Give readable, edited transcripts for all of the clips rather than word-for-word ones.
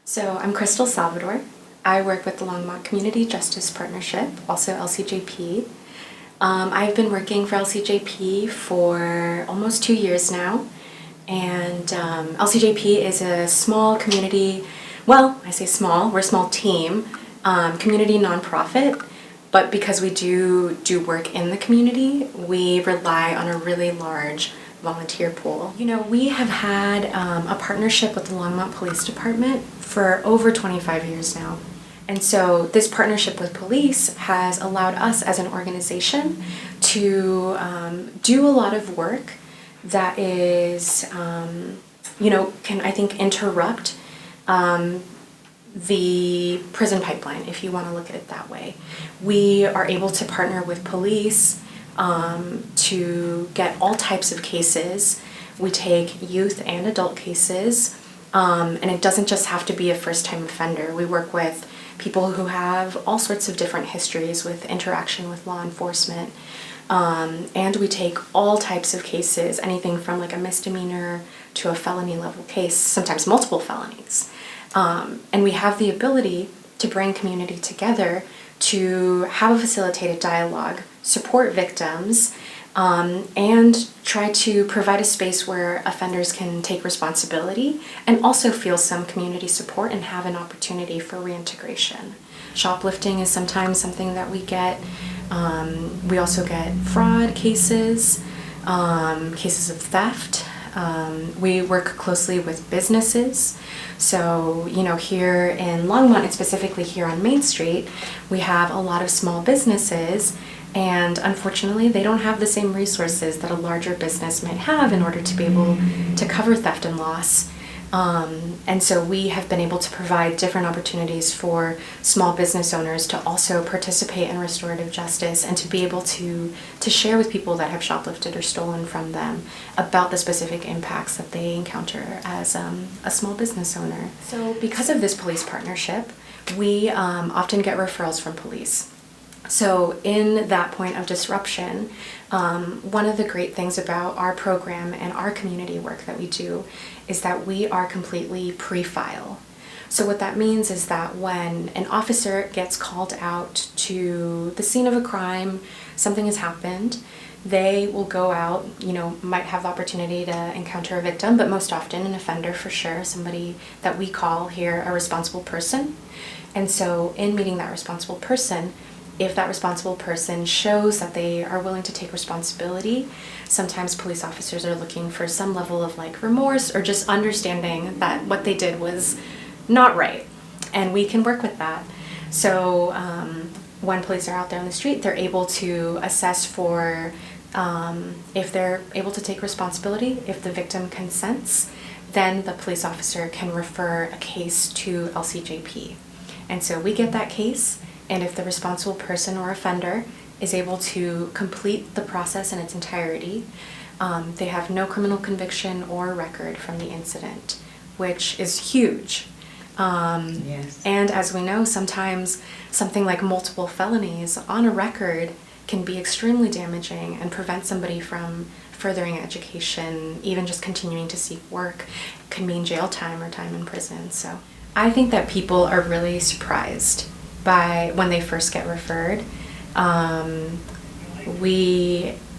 So I'm Crystal Salvador. I work with the Longmont Community Justice Partnership, also LCJP. I've been working for LCJP for almost 2 years now, and LCJP is a small community, well, I say small, we're a small team, community nonprofit, but because we do work in the community, we rely on a really large volunteer pool. You know, we have had a partnership with the Longmont Police Department for over 25 years now. And so this partnership with police has allowed us as an organization to do a lot of work that is, can I think interrupt the prison pipeline, if you want to look at it that way. We are able to partner with police to get all types of cases. We take youth and adult cases, and it doesn't just have to be a first-time offender. We work with people who have all sorts of different histories with interaction with law enforcement, and we take all types of cases, anything from like a misdemeanor to a felony level case, sometimes multiple felonies. And we have the ability to bring community together to have a facilitated dialogue, support victims, and try to provide a space where offenders can take responsibility and also feel some community support and have an opportunity for reintegration. Shoplifting is sometimes something that we get. We also get fraud cases, cases of theft. We work closely with businesses. So, here in Longmont, and specifically here on Main Street, we have a lot of small businesses, and unfortunately they don't have the same resources that a larger business might have in order to be able to cover theft and loss. And so we have been able to provide different opportunities for small business owners to also participate in restorative justice and to be able to share with people that have shoplifted or stolen from them about the specific impacts that they encounter as a small business owner. So because of this police partnership, we often get referrals from police. So in that point of disruption, one of the great things about our program and our community work that we do is that we are completely pre-file. So what that means is that when an officer gets called out to the scene of a crime, something has happened, they will go out, might have the opportunity to encounter a victim, but most often an offender for sure, somebody that we call here a responsible person. And so in meeting that responsible person, if that responsible person shows that they are willing to take responsibility, sometimes police officers are looking for some level of remorse or just understanding that what they did was not right, and we can work with that. So when police are out there on the street, they're able to assess for if they're able to take responsibility. If the victim consents, then the police officer can refer a case to LCJP. And so we get that case, and if the responsible person or offender is able to complete the process in its entirety, they have no criminal conviction or record from the incident, which is huge. Yes. And as we know, sometimes something like multiple felonies on a record can be extremely damaging and prevent somebody from furthering education, even just continuing to seek work. It can mean jail time or time in prison. So I think that people are really surprised by when they first get referred.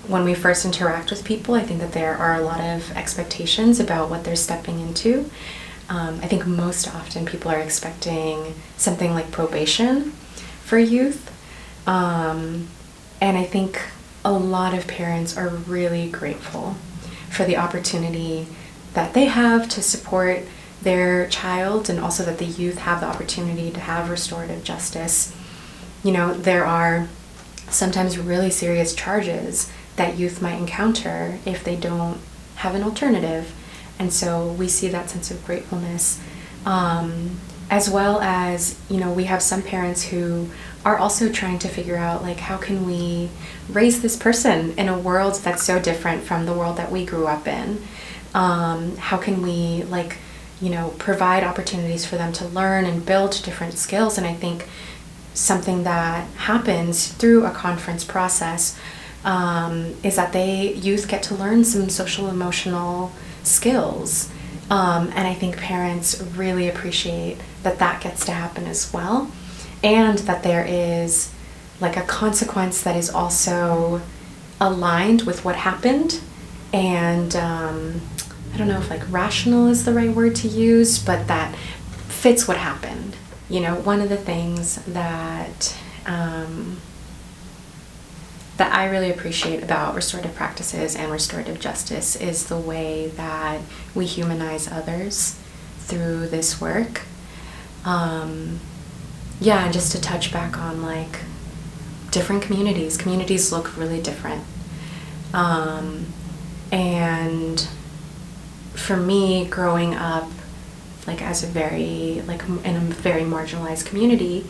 When we first interact with people, I think that there are a lot of expectations about what they're stepping into. I think most often people are expecting something like probation for youth. And I think a lot of parents are really grateful for the opportunity that they have to support their child, and also that the youth have the opportunity to have restorative justice. There are sometimes really serious charges that youth might encounter if they don't have an alternative. And so we see that sense of gratefulness, as well as, we have some parents who are also trying to figure out, how can we raise this person in a world that's so different from the world that we grew up in? How can we, provide opportunities for them to learn and build different skills? And I think something that happens through a conference process is that youth get to learn some social emotional skills And I think parents really appreciate that that gets to happen as well, and that there is like a consequence that is also aligned with what happened, and I don't know if like rational is the right word to use, but that fits what happened. You know, one of the things that that I really appreciate about restorative practices and restorative justice is the way that we humanize others through this work. Yeah, and just to touch back on like different communities look really different. And for me, growing up like as a very, like in a very marginalized community,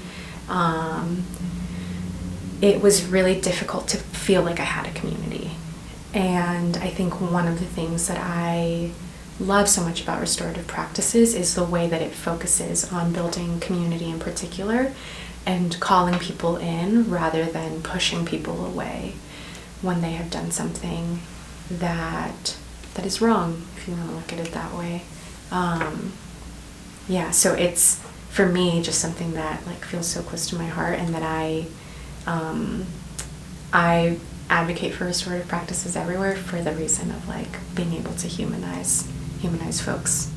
it was really difficult to feel like I had a community. And I think one of the things that I love so much about restorative practices is the way that it focuses on building community in particular and calling people in rather than pushing people away when they have done something that is wrong, if you want to look at it that way. Yeah, so it's, for me, just something that like feels so close to my heart, and that I advocate for restorative practices everywhere for the reason of like being able to humanize folks.